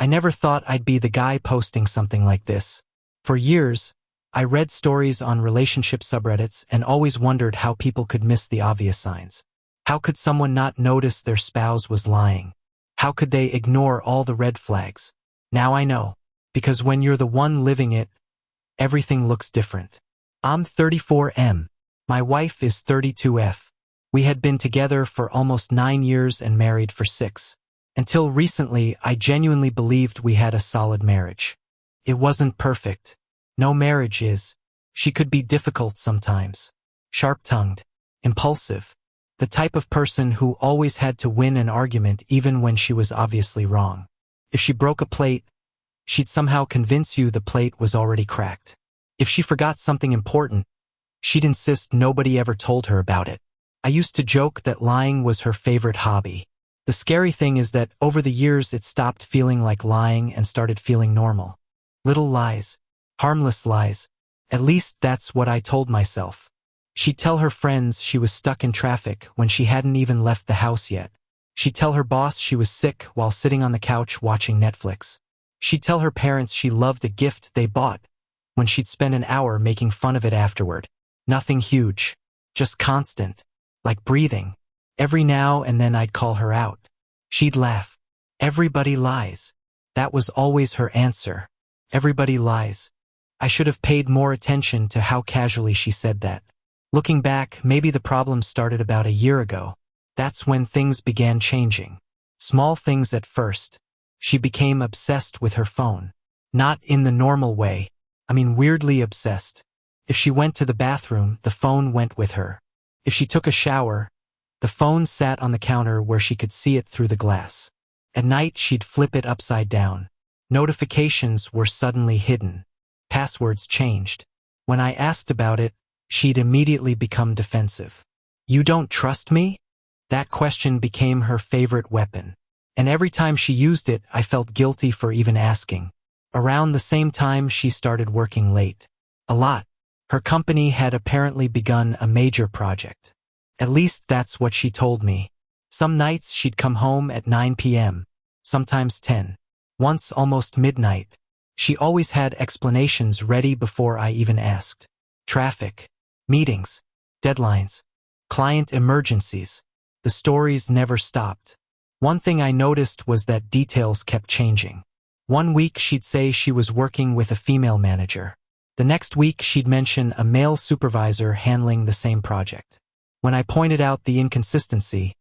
I never thought I'd be the guy posting something like this. For years, I read stories on relationship subreddits and always wondered how people could miss the obvious signs. How could someone not notice their spouse was lying? How could they ignore all the red flags? Now I know. Because when you're the one living it, everything looks different. I'm 34M. My wife is 32F. We had been together for almost 9 years and married for 6. Until recently, I genuinely believed we had a solid marriage. It wasn't perfect. No marriage is. She could be difficult sometimes. Sharp-tongued. Impulsive. The type of person who always had to win an argument even when she was obviously wrong. If she broke a plate, she'd somehow convince you the plate was already cracked. If she forgot something important, she'd insist nobody ever told her about it. I used to joke that lying was her favorite hobby. The scary thing is that over the years it stopped feeling like lying and started feeling normal. Little lies. Harmless lies. At least that's what I told myself. She'd tell her friends she was stuck in traffic when she hadn't even left the house yet. She'd tell her boss she was sick while sitting on the couch watching Netflix. She'd tell her parents she loved a gift they bought when she'd spend an hour making fun of it afterward. Nothing huge. Just constant. Like breathing. Every now and then I'd call her out. She'd laugh. Everybody lies. That was always her answer. Everybody lies. I should have paid more attention to how casually she said that. Looking back, maybe the problem started about a year ago. That's when things began changing. Small things at first. She became obsessed with her phone. Not in the normal way. I mean weirdly obsessed. If she went to the bathroom, the phone went with her. If she took a shower, the phone sat on the counter where she could see it through the glass. At night, she'd flip it upside down. Notifications were suddenly hidden. Passwords changed. When I asked about it, she'd immediately become defensive. You don't trust me? That question became her favorite weapon. And every time she used it, I felt guilty for even asking. Around the same time, she started working late. A lot. Her company had apparently begun a major project. At least that's what she told me. Some nights she'd come home at 9 p.m., sometimes 10. Once almost midnight. She always had explanations ready before I even asked. Traffic. Meetings. Deadlines. Client emergencies. The stories never stopped. One thing I noticed was that details kept changing. One week she'd say she was working with a female manager. The next week she'd mention a male supervisor handling the same project. When I pointed out the inconsistency,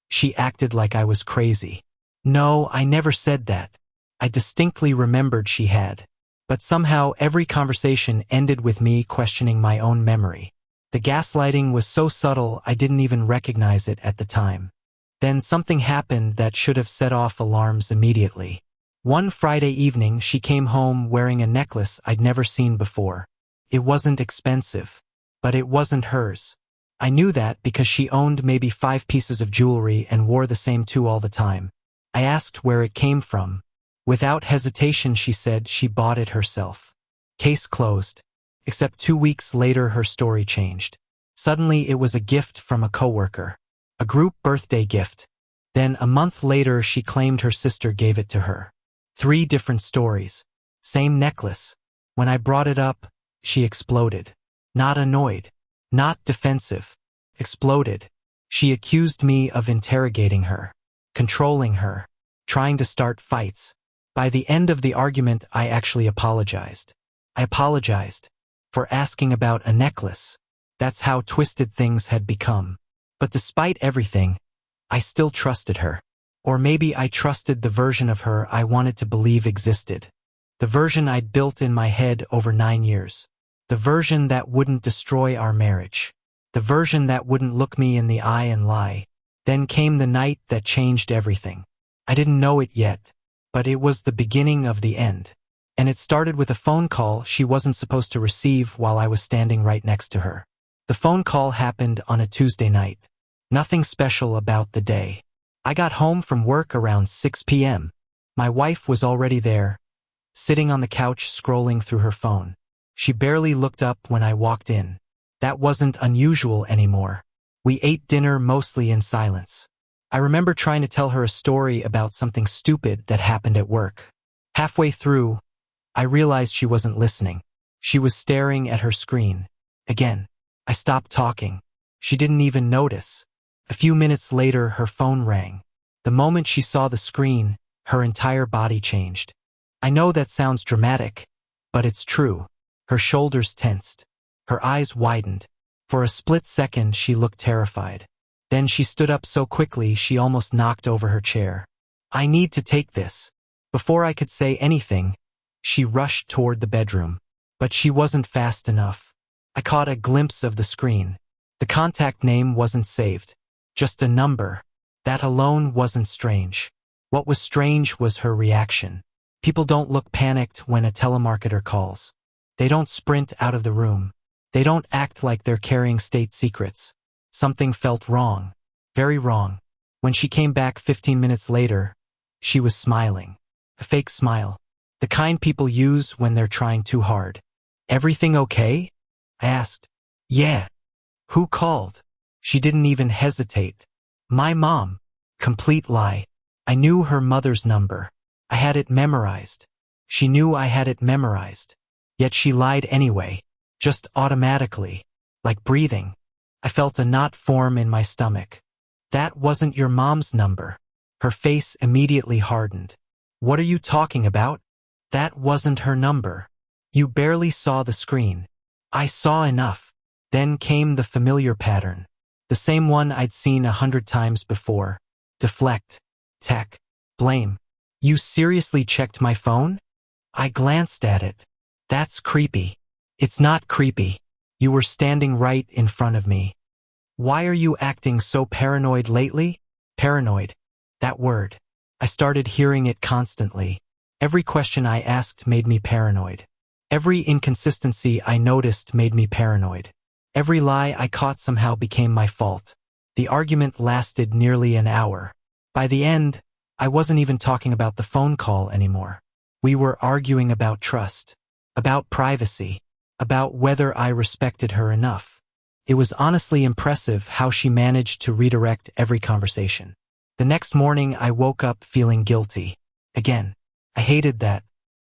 she acted like I was crazy. No, I never said that. I distinctly remembered she had. But somehow every conversation ended with me questioning my own memory. The gaslighting was so subtle I didn't even recognize it at the time. Then something happened that should have set off alarms immediately. One Friday evening she came home wearing a necklace I'd never seen before. It wasn't expensive, but it wasn't hers. I knew that because she owned maybe 5 pieces of jewelry and wore the same 2 all the time. I asked where it came from. Without hesitation she said she bought it herself. Case closed. Except 2 weeks later her story changed. Suddenly it was a gift from a coworker. A group birthday gift. Then a month later she claimed her sister gave it to her. 3 different stories. Same necklace. When I brought it up, she exploded. Not annoyed. Not defensive. Exploded. She accused me of interrogating her. Controlling her. Trying to start fights. By the end of the argument, I actually apologized. I apologized for asking about a necklace. That's how twisted things had become. But despite everything, I still trusted her. Or maybe I trusted the version of her I wanted to believe existed. The version I'd built in my head over 9 years. The version that wouldn't destroy our marriage. The version that wouldn't look me in the eye and lie. Then came the night that changed everything. I didn't know it yet, but it was the beginning of the end. And it started with a phone call she wasn't supposed to receive while I was standing right next to her. The phone call happened on a Tuesday night. Nothing special about the day. I got home from work around 6 p.m. My wife was already there, sitting on the couch scrolling through her phone. She barely looked up when I walked in. That wasn't unusual anymore. We ate dinner mostly in silence. I remember trying to tell her a story about something stupid that happened at work. Halfway through, I realized she wasn't listening. She was staring at her screen. Again, I stopped talking. She didn't even notice. A few minutes later, her phone rang. The moment she saw the screen, her entire body changed. I know that sounds dramatic, but it's true. Her shoulders tensed. Her eyes widened. For a split second, she looked terrified. Then she stood up so quickly she almost knocked over her chair. I need to take this. Before I could say anything, she rushed toward the bedroom. But she wasn't fast enough. I caught a glimpse of the screen. The contact name wasn't saved. Just a number. That alone wasn't strange. What was strange was her reaction. People don't look panicked when a telemarketer calls. They don't sprint out of the room. They don't act like they're carrying state secrets. Something felt wrong. Very wrong. When she came back 15 minutes later, she was smiling. A fake smile. The kind people use when they're trying too hard. Everything okay? I asked. Yeah. Who called? She didn't even hesitate. My mom. Complete lie. I knew her mother's number. I had it memorized. She knew I had it memorized. Yet she lied anyway. Just automatically. Like breathing. I felt a knot form in my stomach. That wasn't your mom's number. Her face immediately hardened. What are you talking about? That wasn't her number. You barely saw the screen. I saw enough. Then came the familiar pattern. The same one I'd seen 100 times before. Deflect. Tech. Blame. You seriously checked my phone? I glanced at it. That's creepy. It's not creepy. You were standing right in front of me. Why are you acting so paranoid lately? Paranoid. That word. I started hearing it constantly. Every question I asked made me paranoid. Every inconsistency I noticed made me paranoid. Every lie I caught somehow became my fault. The argument lasted nearly an hour. By the end, I wasn't even talking about the phone call anymore. We were arguing about trust, about privacy, about whether I respected her enough. It was honestly impressive how she managed to redirect every conversation. The next morning, I woke up feeling guilty. Again, I hated that.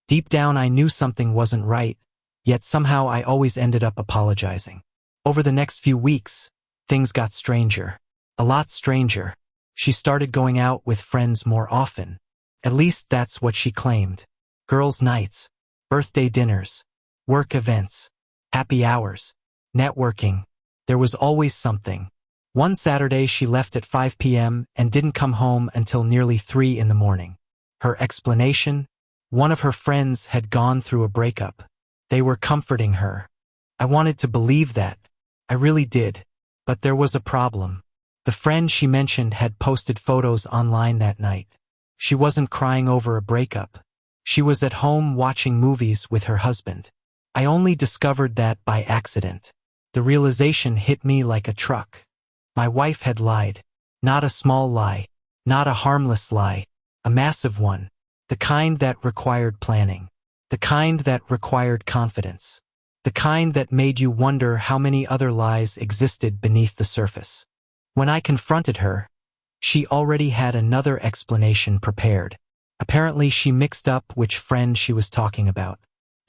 Deep down, I knew something wasn't right, yet somehow I always ended up apologizing. Over the next few weeks, things got stranger. A lot stranger. She started going out with friends more often. At least that's what she claimed. Girls' nights, birthday dinners, work events, happy hours, networking. There was always something. One Saturday she left at 5 p.m. and didn't come home until nearly 3 in the morning. Her explanation? One of her friends had gone through a breakup. They were comforting her. I wanted to believe that. I really did. But there was a problem. The friend she mentioned had posted photos online that night. She wasn't crying over a breakup. She was at home watching movies with her husband. I only discovered that by accident. The realization hit me like a truck. My wife had lied. Not a small lie. Not a harmless lie. A massive one. The kind that required planning. The kind that required confidence. The kind that made you wonder how many other lies existed beneath the surface. When I confronted her, she already had another explanation prepared. Apparently she mixed up which friend she was talking about.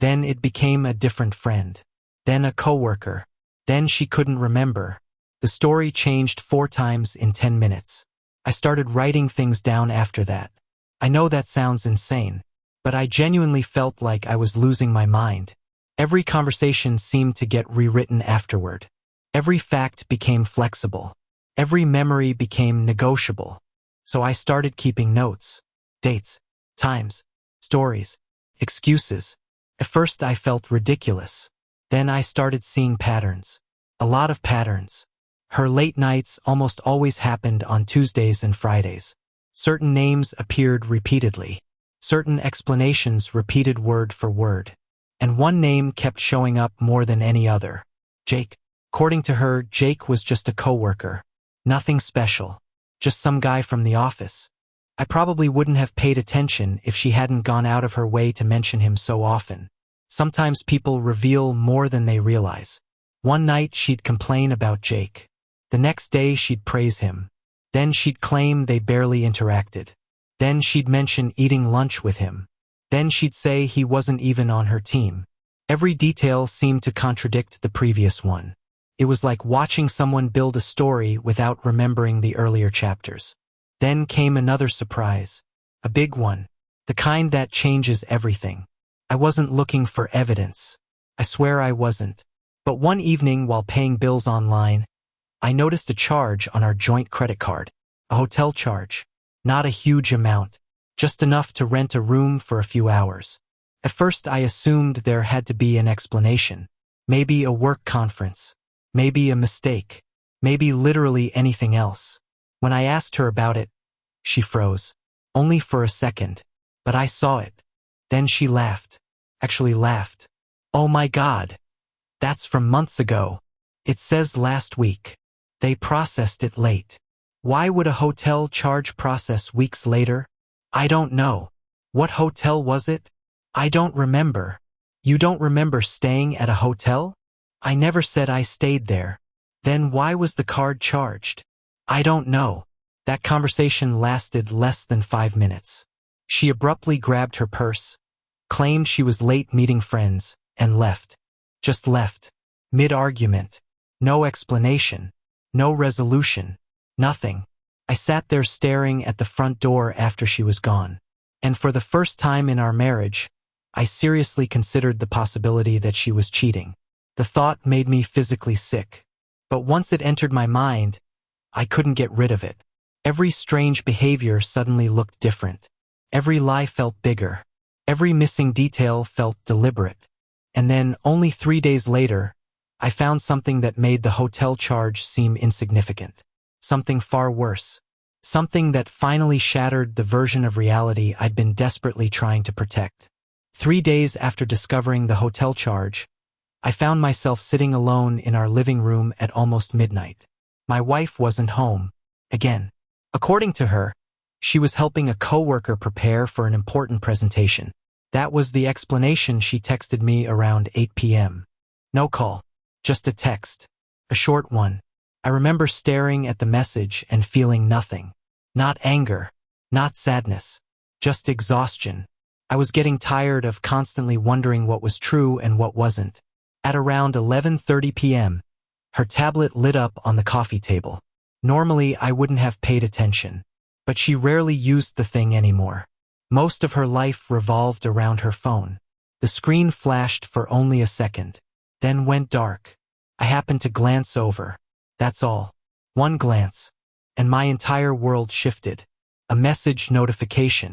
Then it became a different friend. Then a coworker. Then she couldn't remember. The story changed 4 times in 10 minutes. I started writing things down after that. I know that sounds insane, but I genuinely felt like I was losing my mind. Every conversation seemed to get rewritten afterward. Every fact became flexible. Every memory became negotiable. So I started keeping notes. Dates, times, stories, excuses. At first I felt ridiculous. Then I started seeing patterns. A lot of patterns. Her late nights almost always happened on Tuesdays and Fridays. Certain names appeared repeatedly. Certain explanations repeated word for word. And one name kept showing up more than any other. Jake. According to her, Jake was just a coworker. Nothing special. Just some guy from the office. I probably wouldn't have paid attention if she hadn't gone out of her way to mention him so often. Sometimes people reveal more than they realize. One night she'd complain about Jake. The next day she'd praise him. Then she'd claim they barely interacted. Then she'd mention eating lunch with him. Then she'd say he wasn't even on her team. Every detail seemed to contradict the previous one. It was like watching someone build a story without remembering the earlier chapters. Then came another surprise. A big one. The kind that changes everything. I wasn't looking for evidence. I swear I wasn't. But one evening while paying bills online, I noticed a charge on our joint credit card. A hotel charge. Not a huge amount. Just enough to rent a room for a few hours. At first I assumed there had to be an explanation. Maybe a work conference. Maybe a mistake. Maybe literally anything else. When I asked her about it, she froze. Only for a second. But I saw it. Then she laughed. Actually laughed. Oh my God. That's from months ago. It says last week. They processed it late. Why would a hotel charge process weeks later? I don't know. What hotel was it? I don't remember. You don't remember staying at a hotel? I never said I stayed there. Then why was the card charged? I don't know. That conversation lasted less than 5 minutes. She abruptly grabbed her purse, claimed she was late meeting friends, and left. Just left. Mid-argument. No explanation. No resolution. Nothing. I sat there staring at the front door after she was gone. And for the first time in our marriage, I seriously considered the possibility that she was cheating. The thought made me physically sick. But once it entered my mind, I couldn't get rid of it. Every strange behavior suddenly looked different. Every lie felt bigger. Every missing detail felt deliberate. And then, only 3 days later, I found something that made the hotel charge seem insignificant. Something far worse. Something that finally shattered the version of reality I'd been desperately trying to protect. 3 days after discovering the hotel charge, I found myself sitting alone in our living room at almost midnight. My wife wasn't home. Again. According to her, she was helping a coworker prepare for an important presentation. That was the explanation she texted me around 8 p.m. No call. Just a text. A short one. I remember staring at the message and feeling nothing. Not anger. Not sadness. Just exhaustion. I was getting tired of constantly wondering what was true and what wasn't. At around 11:30 p.m., her tablet lit up on the coffee table. Normally, I wouldn't have paid attention. But she rarely used the thing anymore. Most of her life revolved around her phone. The screen flashed for only a second, then went dark. I happened to glance over. That's all. One glance. And my entire world shifted. A message notification.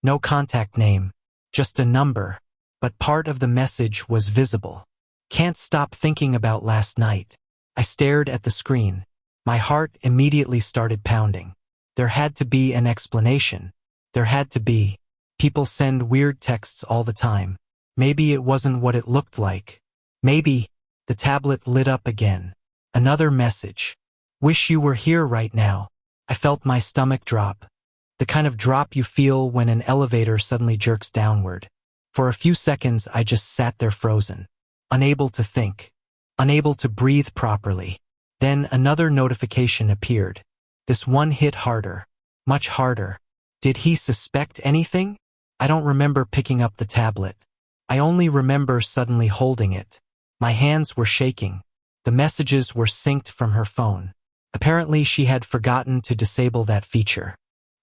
No contact name. Just a number. But part of the message was visible. Can't stop thinking about last night. I stared at the screen. My heart immediately started pounding. There had to be an explanation. There had to be. People send weird texts all the time. Maybe it wasn't what it looked like. Maybe. The tablet lit up again. Another message. Wish you were here right now. I felt my stomach drop. The kind of drop you feel when an elevator suddenly jerks downward. For a few seconds I just sat there frozen. Unable to think. Unable to breathe properly. Then another notification appeared. This one hit harder. Much harder. Did he suspect anything? I don't remember picking up the tablet. I only remember suddenly holding it. My hands were shaking. The messages were synced from her phone. Apparently she had forgotten to disable that feature.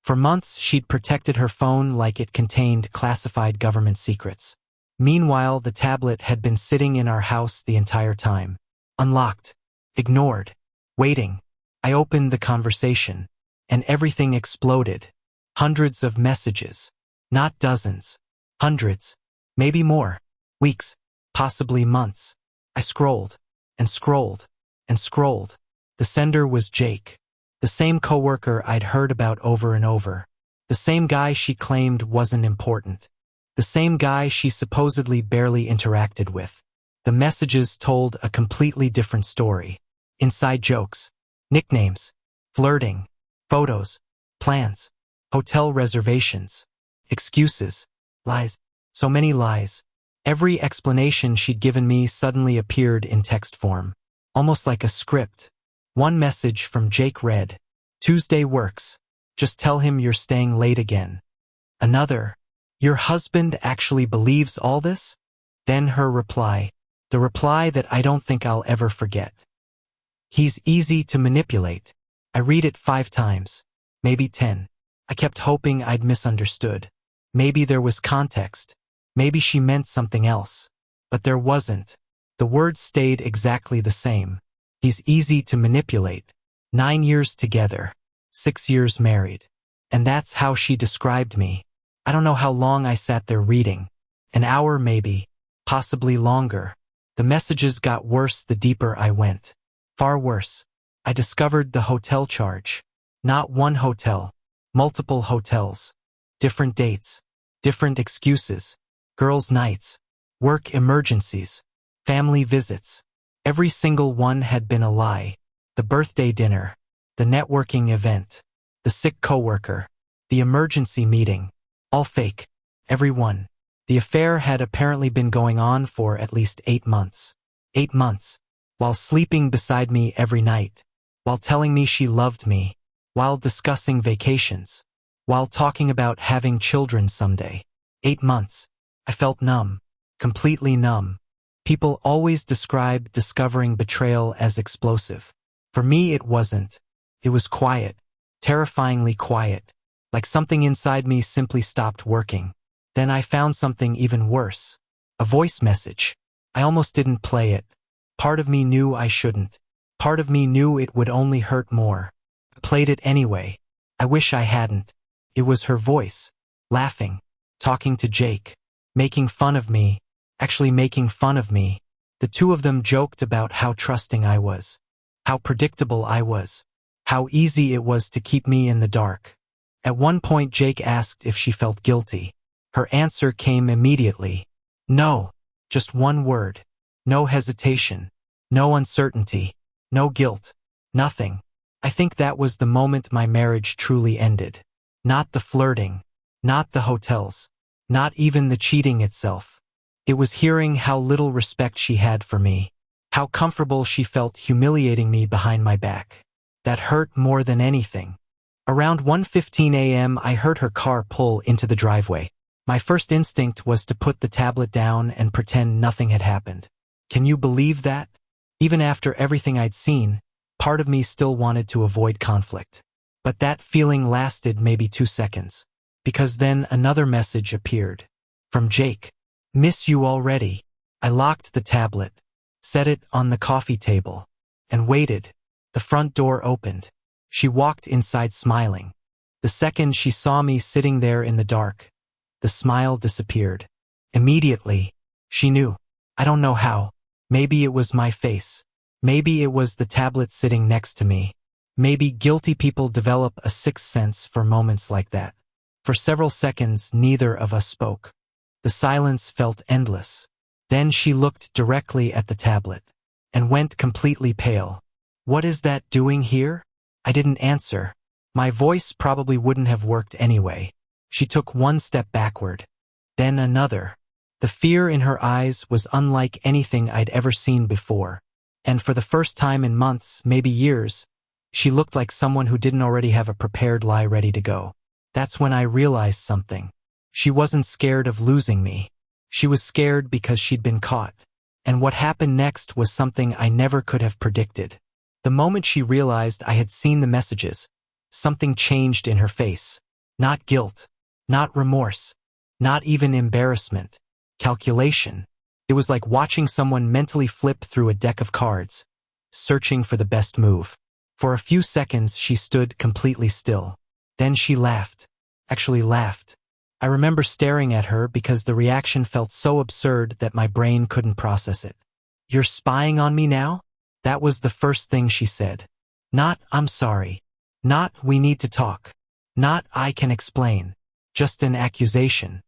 For months she'd protected her phone like it contained classified government secrets. Meanwhile, the tablet had been sitting in our house the entire time. Unlocked. Ignored. Waiting. I opened the conversation. And everything exploded. Hundreds of messages. Not dozens. Hundreds. Maybe more. Weeks. Possibly months. I scrolled. And scrolled. And scrolled. The sender was Jake. The same coworker I'd heard about over and over. The same guy she claimed wasn't important. The same guy she supposedly barely interacted with. The messages told a completely different story. Inside jokes. Nicknames. Flirting. Photos. Plans. Hotel reservations. Excuses. Lies. So many lies. Every explanation she'd given me suddenly appeared in text form. Almost like a script. One message from Jake read, "Tuesday works. Just tell him you're staying late again." Another, Your husband actually believes all this? Then her reply, the reply that I don't think I'll ever forget. He's easy to manipulate. I read it 5 times, maybe 10. I kept hoping I'd misunderstood. Maybe there was context. Maybe she meant something else. But there wasn't. The words stayed exactly the same. He's easy to manipulate. 9 years together. 6 years married. And that's how she described me. I don't know how long I sat there reading. An hour maybe. Possibly longer. The messages got worse the deeper I went. Far worse. I discovered the hotel charge. Not one hotel. Multiple hotels. Different dates. Different excuses. Girls' nights. Work emergencies. Family visits. Every single one had been a lie. The birthday dinner. The networking event. The sick coworker. The emergency meeting. All fake. Every one. The affair had apparently been going on for at least 8 months. 8 months. While sleeping beside me every night. While telling me she loved me. While discussing vacations. While talking about having children someday. 8 months. I felt numb. Completely numb. People always describe discovering betrayal as explosive. For me it wasn't. It was quiet. Terrifyingly quiet. Like something inside me simply stopped working. Then I found something even worse. A voice message. I almost didn't play it. Part of me knew I shouldn't. Part of me knew it would only hurt more. I played it anyway. I wish I hadn't. It was her voice. Laughing. Talking to Jake. Making fun of me. Actually making fun of me. The two of them joked about how trusting I was. How predictable I was. How easy it was to keep me in the dark. At one point Jake asked if she felt guilty. Her answer came immediately. No. Just one word. No hesitation. No uncertainty. No guilt. Nothing. I think that was the moment my marriage truly ended. Not the flirting. Not the hotels. Not even the cheating itself. It was hearing how little respect she had for me. How comfortable she felt humiliating me behind my back. That hurt more than anything. Around 1:15 a.m. I heard her car pull into the driveway. My first instinct was to put the tablet down and pretend nothing had happened. Can you believe that? Even after everything I'd seen, part of me still wanted to avoid conflict. But that feeling lasted maybe 2 seconds. Because then another message appeared. From Jake. Miss you already. I locked the tablet, set it on the coffee table, and waited. The front door opened. She walked inside smiling. The second she saw me sitting there in the dark, the smile disappeared. Immediately, she knew. I don't know how. Maybe it was my face. Maybe it was the tablet sitting next to me. Maybe guilty people develop a sixth sense for moments like that. For several seconds, neither of us spoke. The silence felt endless. Then she looked directly at the tablet and went completely pale. What is that doing here? I didn't answer. My voice probably wouldn't have worked anyway. She took one step backward, then another. The fear in her eyes was unlike anything I'd ever seen before. And for the first time in months, maybe years, she looked like someone who didn't already have a prepared lie ready to go. That's when I realized something. She wasn't scared of losing me. She was scared because she'd been caught. And what happened next was something I never could have predicted. The moment she realized I had seen the messages, something changed in her face. Not guilt. Not remorse. Not even embarrassment. Calculation. It was like watching someone mentally flip through a deck of cards, searching for the best move. For a few seconds she stood completely still. Then she laughed. Actually laughed. I remember staring at her because the reaction felt so absurd that my brain couldn't process it. You're spying on me now? That was the first thing she said. Not, I'm sorry. Not, we need to talk. Not, I can explain. Just an accusation.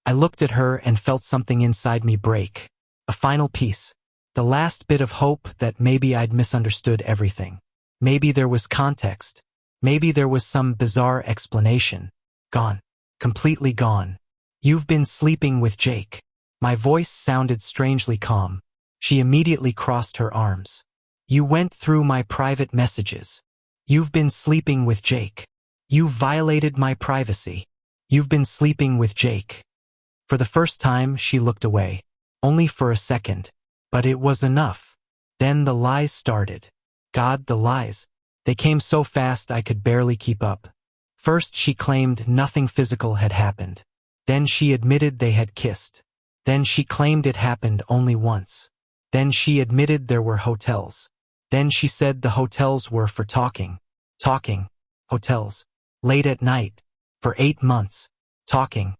I looked at her and felt something inside me break. A final piece. The last bit of hope that maybe I'd misunderstood everything. Maybe there was context. Maybe there was some bizarre explanation. Gone. Completely gone. You've been sleeping with Jake. My voice sounded strangely calm. She immediately crossed her arms. You went through my private messages. You've been sleeping with Jake. You violated my privacy. You've been sleeping with Jake. For the first time, she looked away. Only for a second. But it was enough. Then the lies started. God, the lies. They came so fast I could barely keep up. First, she claimed nothing physical had happened. Then she admitted they had kissed. Then she claimed it happened only once. Then she admitted there were hotels. Then she said the hotels were for talking. Talking. Hotels. Late at night. For 8 months. Talking.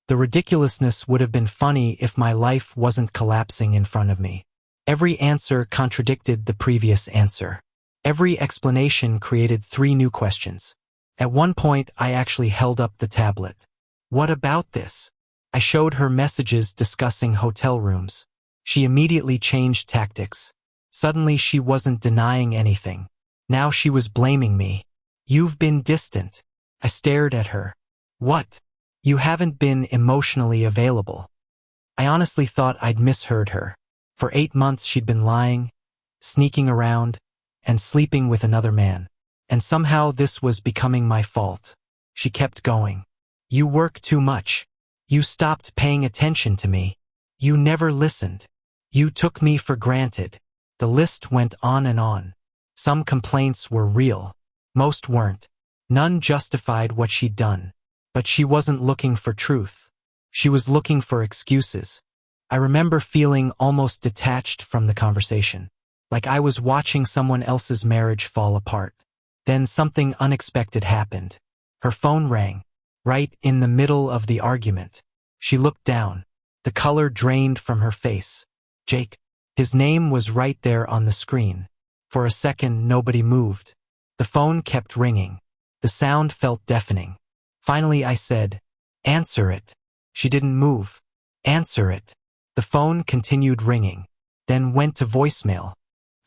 The ridiculousness would have been funny if my life wasn't collapsing in front of me. Every answer contradicted the previous answer. Every explanation created 3 new questions. At one point, I actually held up the tablet. What about this? I showed her messages discussing hotel rooms. She immediately changed tactics. Suddenly she wasn't denying anything. Now she was blaming me. You've been distant. I stared at her. What? You haven't been emotionally available. I honestly thought I'd misheard her. For 8 months she'd been lying, sneaking around, and sleeping with another man. And somehow this was becoming my fault. She kept going. You work too much. You stopped paying attention to me. You never listened. You took me for granted. The list went on and on. Some complaints were real. Most weren't. None justified what she'd done. But she wasn't looking for truth. She was looking for excuses. I remember feeling almost detached from the conversation. Like I was watching someone else's marriage fall apart. Then something unexpected happened. Her phone rang. Right in the middle of the argument. She looked down. The color drained from her face. Jake. His name was right there on the screen. For a second, nobody moved. The phone kept ringing. The sound felt deafening. Finally, I said, "Answer it." She didn't move. "Answer it." The phone continued ringing, then went to voicemail.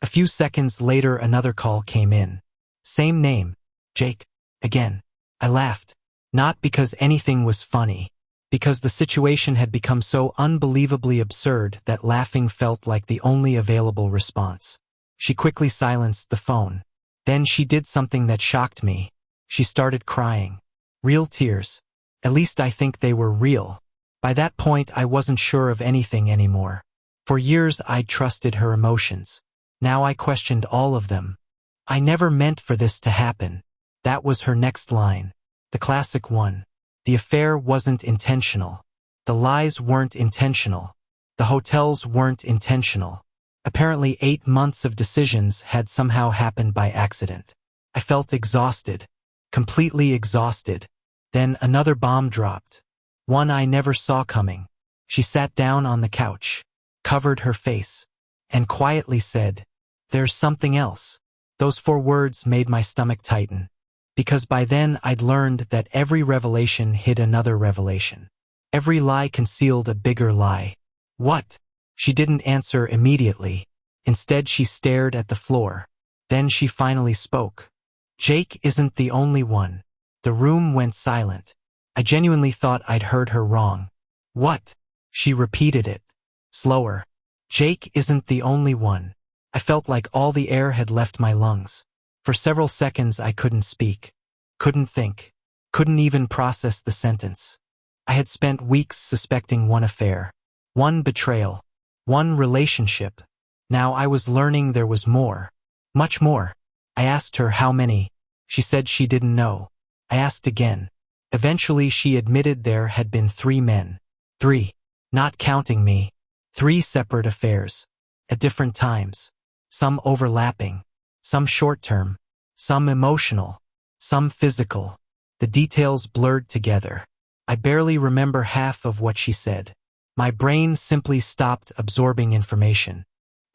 A few seconds later, another call came in. Same name. Jake. Again. I laughed. Not because anything was funny. Because the situation had become so unbelievably absurd that laughing felt like the only available response. She quickly silenced the phone. Then she did something that shocked me. She started crying. Real tears. At least I think they were real. By that point, I wasn't sure of anything anymore. For years, I'd trusted her emotions. Now I questioned all of them. I never meant for this to happen. That was her next line. The classic one. The affair wasn't intentional. The lies weren't intentional. The hotels weren't intentional. Apparently 8 months of decisions had somehow happened by accident. I felt exhausted. Completely exhausted. Then another bomb dropped. One I never saw coming. She sat down on the couch, covered her face, and quietly said, "There's something else." Those 4 words made my stomach tighten. Because by then I'd learned that every revelation hid another revelation. Every lie concealed a bigger lie. What? She didn't answer immediately. Instead, she stared at the floor. Then she finally spoke. Jake isn't the only one. The room went silent. I genuinely thought I'd heard her wrong. What? She repeated it. Slower. Jake isn't the only one. I felt like all the air had left my lungs. For several seconds I couldn't speak. Couldn't think. Couldn't even process the sentence. I had spent weeks suspecting one affair. One betrayal. One relationship. Now I was learning there was more. Much more. I asked her how many. She said she didn't know. I asked again. Eventually she admitted there had been 3 men. 3. Not counting me. 3 separate affairs. At different times. Some overlapping. Some short-term. Some emotional. Some physical. The details blurred together. I barely remember half of what she said. My brain simply stopped absorbing information.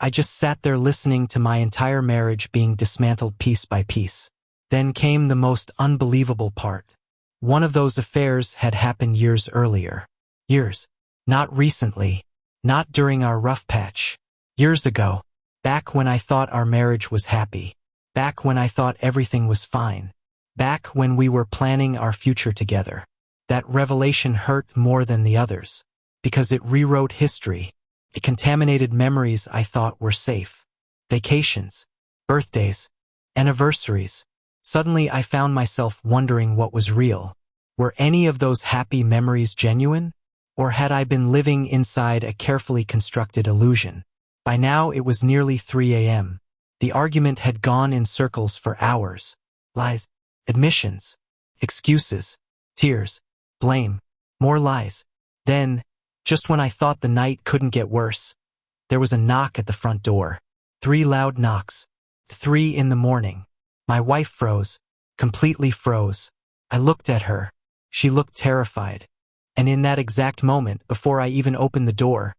I just sat there listening to my entire marriage being dismantled piece by piece. Then came the most unbelievable part. One of those affairs had happened years earlier. Years. Not recently. Not during our rough patch. Years ago. Back when I thought our marriage was happy. Back when I thought everything was fine. Back when we were planning our future together. That revelation hurt more than the others. Because it rewrote history. It contaminated memories I thought were safe. Vacations. Birthdays. Anniversaries. Suddenly I found myself wondering what was real. Were any of those happy memories genuine? Or had I been living inside a carefully constructed illusion? By now it was nearly 3 a.m. The argument had gone in circles for hours. Lies, admissions, excuses, tears, blame, more lies. Then, just when I thought the night couldn't get worse, there was a knock at the front door. 3 loud knocks. 3 in the morning. My wife froze, completely froze. I looked at her. She looked terrified. And in that exact moment, before I even opened the door,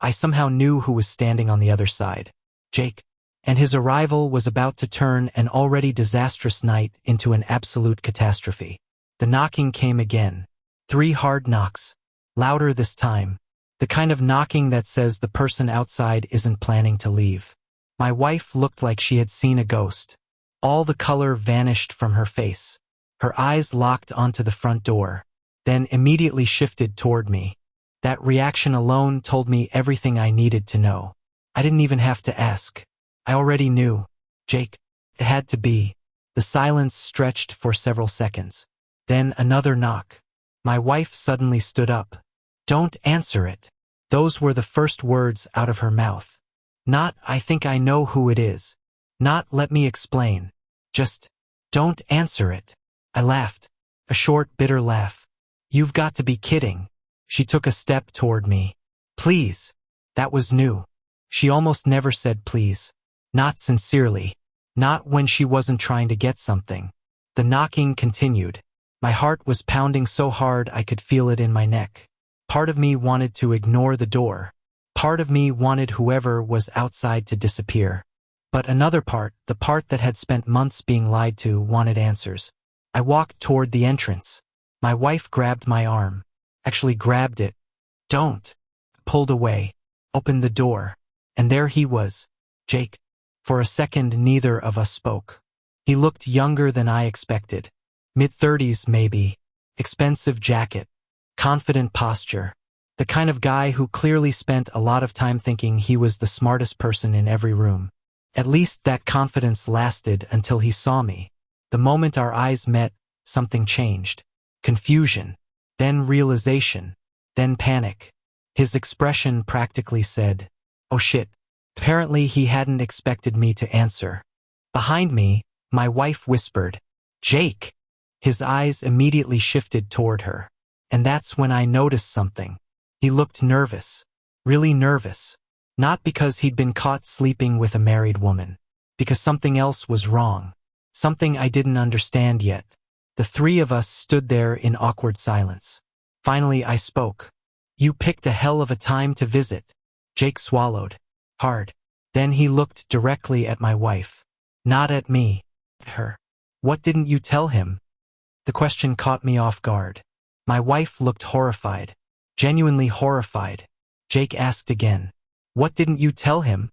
I somehow knew who was standing on the other side. Jake. And his arrival was about to turn an already disastrous night into an absolute catastrophe. The knocking came again. 3 hard knocks. Louder this time. The kind of knocking that says the person outside isn't planning to leave. My wife looked like she had seen a ghost. All the color vanished from her face. Her eyes locked onto the front door, then immediately shifted toward me. That reaction alone told me everything I needed to know. I didn't even have to ask. I already knew. Jake. It had to be. The silence stretched for several seconds. Then another knock. My wife suddenly stood up. Don't answer it. Those were the first words out of her mouth. Not, I think I know who it is. Not, let me explain. Just, don't answer it. I laughed. A short, bitter laugh. You've got to be kidding. She took a step toward me. Please. That was new. She almost never said please. Not sincerely. Not when she wasn't trying to get something. The knocking continued. My heart was pounding so hard I could feel it in my neck. Part of me wanted to ignore the door. Part of me wanted whoever was outside to disappear. But another part, the part that had spent months being lied to, wanted answers. I walked toward the entrance. My wife grabbed my arm. Actually grabbed it. Don't. Pulled away. Opened the door. And there he was. Jake. For a second neither of us spoke. He looked younger than I expected. Mid-30s maybe. Expensive jacket. Confident posture. The kind of guy who clearly spent a lot of time thinking he was the smartest person in every room. At least that confidence lasted until he saw me. The moment our eyes met, something changed. Confusion. Then realization. Then panic. His expression practically said, "Oh shit." Apparently he hadn't expected me to answer. Behind me, my wife whispered, "Jake." His eyes immediately shifted toward her. And that's when I noticed something. He looked nervous. Really nervous. Not because he'd been caught sleeping with a married woman. Because something else was wrong. Something I didn't understand yet. The 3 of us stood there in awkward silence. Finally I spoke. "You picked a hell of a time to visit." Jake swallowed. Hard. Then he looked directly at my wife. Not at me. Her. "What didn't you tell him?" The question caught me off guard. My wife looked horrified. Genuinely horrified. Jake asked again. "What didn't you tell him?"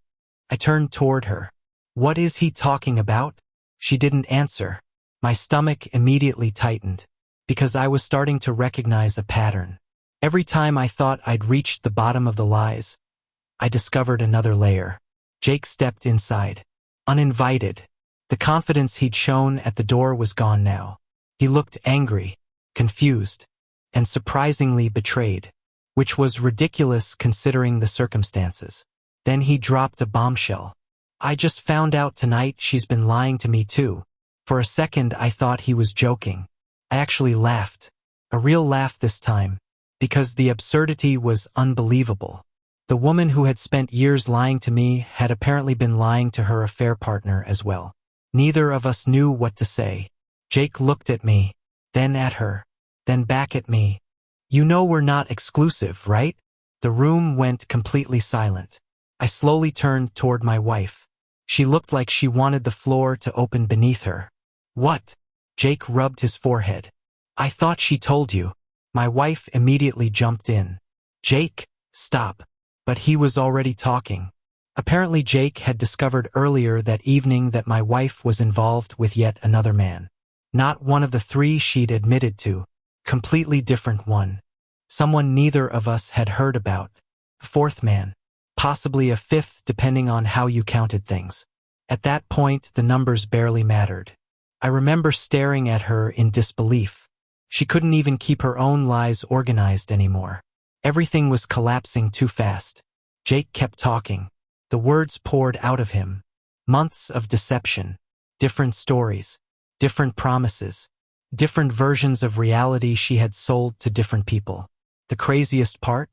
I turned toward her. "What is he talking about?" She didn't answer. My stomach immediately tightened, because I was starting to recognize a pattern. Every time I thought I'd reached the bottom of the lies, I discovered another layer. Jake stepped inside. Uninvited. The confidence he'd shown at the door was gone now. He looked angry, confused, and surprisingly betrayed, which was ridiculous considering the circumstances. Then he dropped a bombshell. "I just found out tonight she's been lying to me too." For a second I thought he was joking. I actually laughed. A real laugh this time, because the absurdity was unbelievable. The woman who had spent years lying to me had apparently been lying to her affair partner as well. Neither of us knew what to say. Jake looked at me, then at her, then back at me. "You know we're not exclusive, right?" The room went completely silent. I slowly turned toward my wife. She looked like she wanted the floor to open beneath her. "What?" Jake rubbed his forehead. "I thought she told you." My wife immediately jumped in. "Jake, stop." But he was already talking. Apparently Jake had discovered earlier that evening that my wife was involved with yet another man. Not one of the 3 she'd admitted to. Completely different one. Someone neither of us had heard about. 4th man. Possibly a 5th depending on how you counted things. At that point the numbers barely mattered. I remember staring at her in disbelief. She couldn't even keep her own lies organized anymore. Everything was collapsing too fast. Jake kept talking. The words poured out of him. Months of deception. Different stories. Different promises. Different versions of reality she had sold to different people. The craziest part?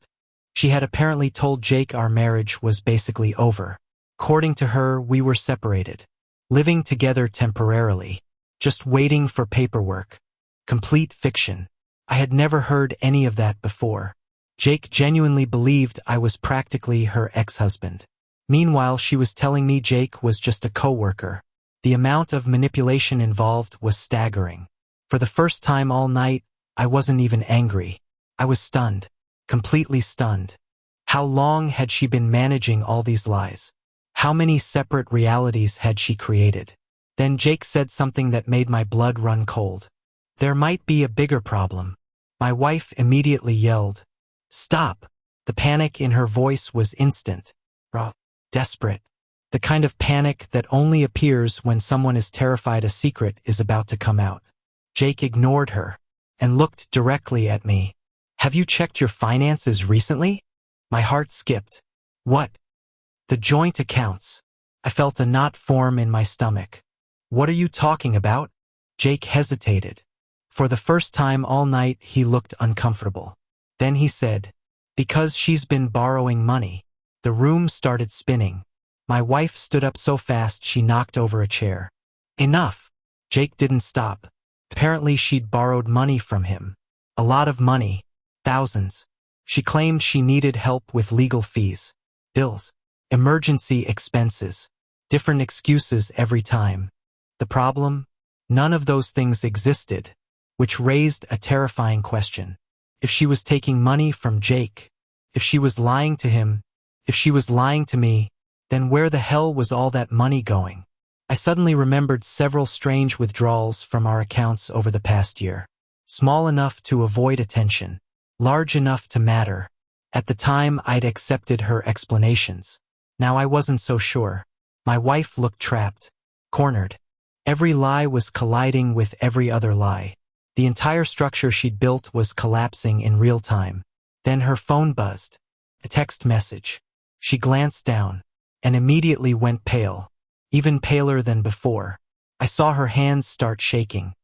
She had apparently told Jake our marriage was basically over. According to her, we were separated. Living together temporarily. Just waiting for paperwork. Complete fiction. I had never heard any of that before. Jake genuinely believed I was practically her ex-husband. Meanwhile, she was telling me Jake was just a co-worker. The amount of manipulation involved was staggering. For the first time all night, I wasn't even angry. I was stunned. Completely stunned. How long had she been managing all these lies? How many separate realities had she created? Then Jake said something that made my blood run cold. There might be a bigger problem. My wife immediately yelled, "Stop!" The panic in her voice was instant, raw, desperate. The kind of panic that only appears when someone is terrified a secret is about to come out. Jake ignored her and looked directly at me. "Have you checked your finances recently?" My heart skipped. "What?" "The joint accounts." I felt a knot form in my stomach. "What are you talking about?" Jake hesitated. For the first time all night, he looked uncomfortable. Then he said, "Because she's been borrowing money." The room started spinning. My wife stood up so fast she knocked over a chair. "Enough!" Jake didn't stop. Apparently she'd borrowed money from him. A lot of money. Thousands. She claimed she needed help with legal fees, bills, emergency expenses. Different excuses every time. The problem? None of those things existed, which raised a terrifying question. If she was taking money from Jake, if she was lying to him, if she was lying to me, then where the hell was all that money going? I suddenly remembered several strange withdrawals from our accounts over the past year. Small enough to avoid attention, large enough to matter. At the time, I'd accepted her explanations. Now I wasn't so sure. My wife looked trapped, cornered. Every lie was colliding with every other lie. The entire structure she'd built was collapsing in real time. Then her phone buzzed. A text message. She glanced down and immediately went pale, even paler than before. I saw her hands start shaking.